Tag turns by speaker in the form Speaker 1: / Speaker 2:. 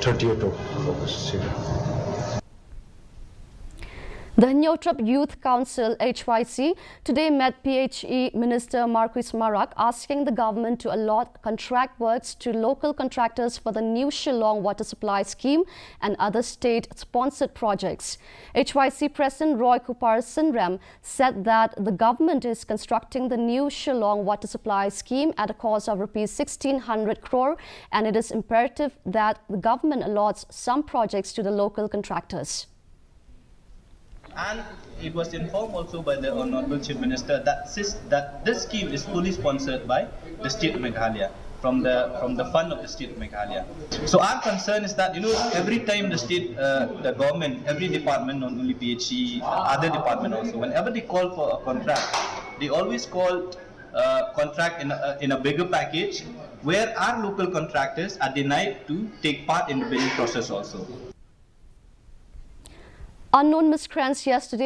Speaker 1: 30th of August.
Speaker 2: The Nyotrap Youth Council (HYC) today met PHE Minister Marquis Marak asking the government to allot contract works to local contractors for the new Shillong water supply scheme and other state-sponsored projects. HYC President Roy Kupar Sinrem said that the government is constructing the new Shillong water supply scheme at a cost of Rs 1,600 crore, and it is imperative that the government allots some projects to the local contractors.
Speaker 3: And it was informed also by the Honorable Chief Minister that this scheme is fully sponsored by the state of Meghalaya, from the fund of the state of Meghalaya. So our concern is that, every time the state, the government, every department, not only PHE, other department also, whenever they call for a contract, they always call contract in a bigger package, where our local contractors are denied to take part in the bidding process also.
Speaker 2: Unknown miscreants yesterday